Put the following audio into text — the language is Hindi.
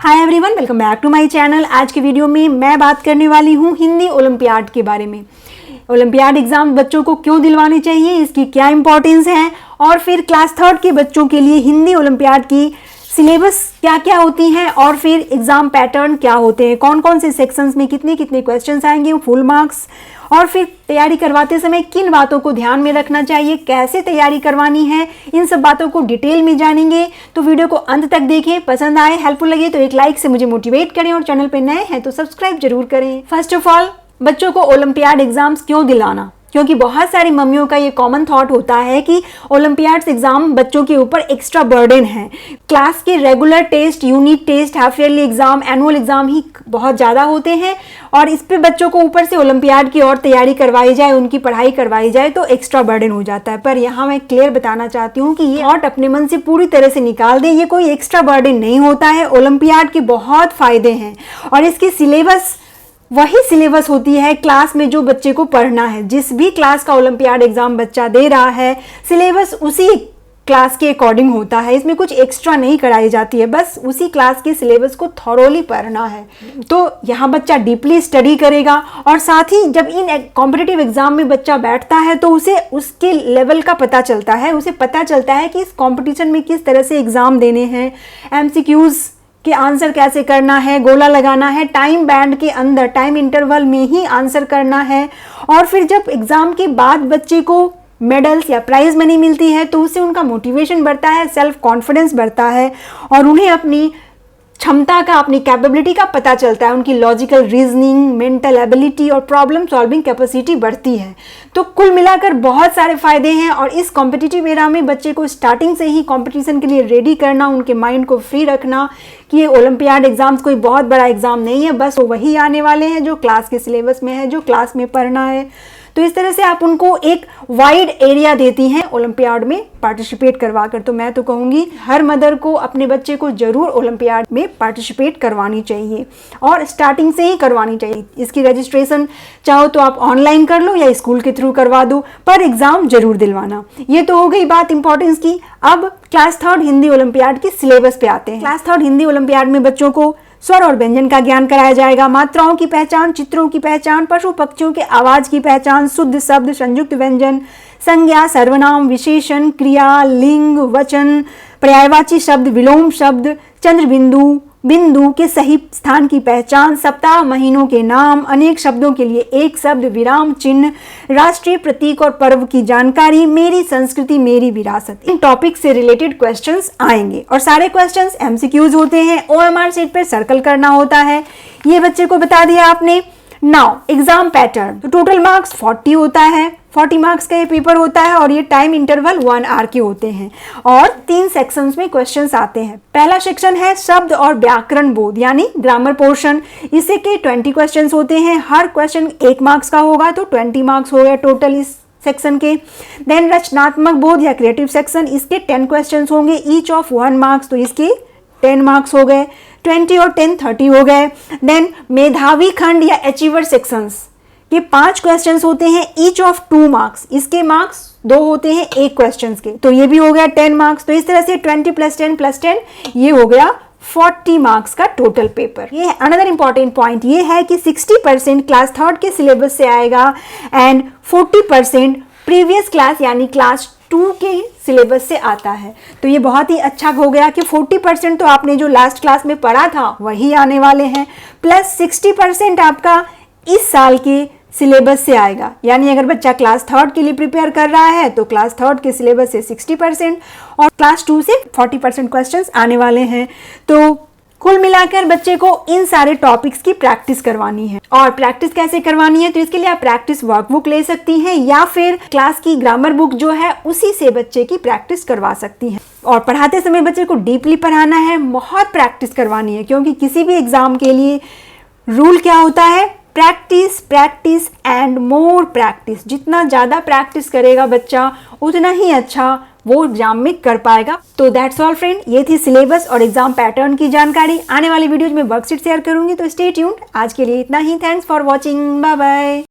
Hi everyone, welcome back to my channel. आज की वीडियो में मैं बात करने वाली हूँ हिंदी ओलंपियाड के बारे में। ओलंपियाड एग्जाम बच्चों को क्यों दिलवाने चाहिए, इसकी क्या इंपॉर्टेंस है, और फिर क्लास थर्ड के बच्चों के लिए हिंदी ओलंपियाड की सिलेबस क्या क्या होती हैं, और फिर एग्जाम पैटर्न क्या होते हैं, कौन कौन से सेक्शंस में कितने कितने क्वेश्चंस आएंगे, फुल मार्क्स, और फिर तैयारी करवाते समय किन बातों को ध्यान में रखना चाहिए, कैसे तैयारी करवानी है, इन सब बातों को डिटेल में जानेंगे। तो वीडियो को अंत तक देखें, पसंद आए, हेल्पफुल लगे तो एक लाइक से मुझे मोटिवेट करें, और चैनल पे नए हैं तो सब्सक्राइब जरूर करें। फर्स्ट ऑफ ऑल, बच्चों को ओलंपियाड एग्जाम्स क्यों दिलाना, क्योंकि बहुत सारी मम्मियों का ये कॉमन थॉट होता है कि ओलंपियाड्स एग्जाम बच्चों के ऊपर एक्स्ट्रा बर्डन है। क्लास के regular test, unit test, half yearly exam, annual exam ही बहुत ज़्यादा होते हैं, और इस पे बच्चों को ऊपर से ओलंपियाड की और तैयारी करवाई जाए, उनकी पढ़ाई करवाई जाए तो एक्स्ट्रा बर्डन हो जाता है। पर यहाँ मैं क्लियर बताना चाहती हूँ कि ये थॉट अपने मन से पूरी तरह से निकाल दें, ये कोई एक्स्ट्रा बर्डन नहीं होता है। ओलंपियाड के बहुत फायदे हैं, और इसकी सिलेबस वही सिलेबस होती है क्लास में जो बच्चे को पढ़ना है। जिस भी क्लास का ओलंपियाड एग्जाम बच्चा दे रहा है, सिलेबस उसी क्लास के अकॉर्डिंग होता है, इसमें कुछ एक्स्ट्रा नहीं कराई जाती है, बस उसी क्लास के सिलेबस को थॉरोली पढ़ना है। तो यहाँ बच्चा डीपली स्टडी करेगा, और साथ ही जब इन कॉम्पिटिटिव एग्जाम में बच्चा बैठता है तो उसे उसके लेवल का पता चलता है, उसे पता चलता है कि इस कॉम्पिटिशन में किस तरह से एग्जाम देने हैं, MCQs कि आंसर कैसे करना है, गोला लगाना है, टाइम बैंड के अंदर, टाइम इंटरवल में ही आंसर करना है। और फिर जब एग्जाम के बाद बच्चे को मेडल्स या प्राइज मनी मिलती है तो उससे उनका मोटिवेशन बढ़ता है, सेल्फ कॉन्फिडेंस बढ़ता है, और उन्हें अपनी क्षमता का, अपनी कैपेबिलिटी का पता चलता है, उनकी लॉजिकल रीजनिंग, मेंटल एबिलिटी और प्रॉब्लम सॉल्विंग कैपेसिटी बढ़ती है। तो कुल मिलाकर बहुत सारे फायदे हैं, और इस कॉम्पिटिटिव एरा में बच्चे को स्टार्टिंग से ही कंपटीशन के लिए रेडी करना, उनके माइंड को फ्री रखना कि ये ओलंपियाड एग्जाम्स कोई बहुत बड़ा एग्जाम नहीं है, बस वो वही आने वाले हैं जो क्लास के सिलेबस में है, जो क्लास में पढ़ना है। तो इस तरह से आप उनको एक वाइड एरिया देती हैं ओलंपियाड में पार्टिसिपेट करवाकर। तो मैं तो कहूँगी हर मदर को अपने बच्चे को जरूर ओलंपियाड में पार्टिसिपेट करवानी चाहिए, और स्टार्टिंग से ही करवानी चाहिए। इसकी रजिस्ट्रेशन चाहो तो आप ऑनलाइन कर लो या स्कूल के थ्रू करवा दो, पर एग्जाम जरूर दिलवाना। ये तो हो गई बात इंपॉर्टेंस की। अब क्लास थर्ड हिंदी ओलंपियाड की सिलेबस पे आते हैं। क्लास थर्ड हिंदी ओलंपियाड में बच्चों को स्वर और व्यंजन का ज्ञान कराया जाएगा, मात्राओं की पहचान, चित्रों की पहचान, पशु पक्षियों के आवाज की पहचान, शुद्ध शब्द, संयुक्त व्यंजन, संज्ञा, सर्वनाम, विशेषण, क्रिया, लिंग, वचन, पर्यायवाची शब्द, विलोम शब्द, चंद्र बिंदु, बिंदु के सही स्थान की पहचान, सप्ताह, महीनों के नाम, अनेक शब्दों के लिए एक शब्द, विराम चिन्ह, राष्ट्रीय प्रतीक और पर्व की जानकारी, मेरी संस्कृति मेरी विरासत। इन टॉपिक से रिलेटेड क्वेश्चंस आएंगे, और सारे क्वेश्चंस MCQs होते हैं। OMR शीट पर सर्कल करना होता है, ये बच्चे को बता दिया आपने। नाउ एग्जाम पैटर्न, तो टोटल मार्क्स 40 होता है, 40 मार्क्स का ये पेपर होता है, और ये टाइम इंटरवल 1 आवर के होते हैं, और 3 सेक्शंस में क्वेश्चंस आते हैं। पहला सेक्शन है शब्द और व्याकरण बोध, यानी ग्रामर पोर्शन। इससे के 20 क्वेश्चंस होते हैं, हर क्वेश्चन 1 मार्क्स का होगा, तो 20 मार्क्स हो गए टोटल इस सेक्शन के। देन रचनात्मक बोध या क्रिएटिव सेक्शन, इसके 10 क्वेश्चंस होंगे, ईच ऑफ 1 मार्क्स, तो इसके 10 मार्क्स हो गए। 20 और 10 30 हो गए। देन मेधावी खंड या अचीवर सेक्शंस के 5 क्वेश्चंस होते हैं, ईच ऑफ 2 मार्क्स, इसके मार्क्स 2 होते हैं 1 क्वेश्चंस के, तो ये भी हो गया 10 मार्क्स। तो इस तरह से 20 + 10 + 10 ये हो गया 40 मार्क्स का टोटल पेपर। ये अनदर इंपॉर्टेंट पॉइंट ये है कि 60% क्लास थर्ड के सिलेबस से आएगा, एंड 40% प्रीवियस क्लास यानी क्लास 2 के सिलेबस से आता है। तो ये बहुत ही अच्छा हो गया कि 40% तो आपने जो लास्ट क्लास में पढ़ा था वही आने वाले हैं, प्लस 60% आपका इस साल के सिलेबस से आएगा। यानी अगर बच्चा क्लास थर्ड के लिए प्रिपेयर कर रहा है तो क्लास थर्ड के सिलेबस से 60%, और क्लास 2 से 40% क्वेश्चंस आने वाले हैं। तो कुल मिलाकर बच्चे को इन सारे टॉपिक्स की प्रैक्टिस करवानी है। और प्रैक्टिस कैसे करवानी है, तो इसके लिए आप प्रैक्टिस वर्कबुक ले सकती हैं, या फिर क्लास की ग्रामर बुक जो है उसी से बच्चे की प्रैक्टिस करवा सकती हैं। और पढ़ाते समय बच्चे को डीपली पढ़ाना है, बहुत प्रैक्टिस करवानी है, क्योंकि किसी भी एग्जाम के लिए रूल क्या होता है, practice practice and more practice. जितना ज़्यादा प्रैक्टिस करेगा बच्चा उतना ही अच्छा वो एग्जाम में कर पाएगा। तो दैट्स ऑल फ्रेंड, ये थी सिलेबस और एग्जाम पैटर्न की जानकारी। आने वाली वीडियोज में वर्कशीट शेयर करूंगी, तो स्टे ट्यून्ड। आज के लिए इतना ही। Thanks for watching, bye bye.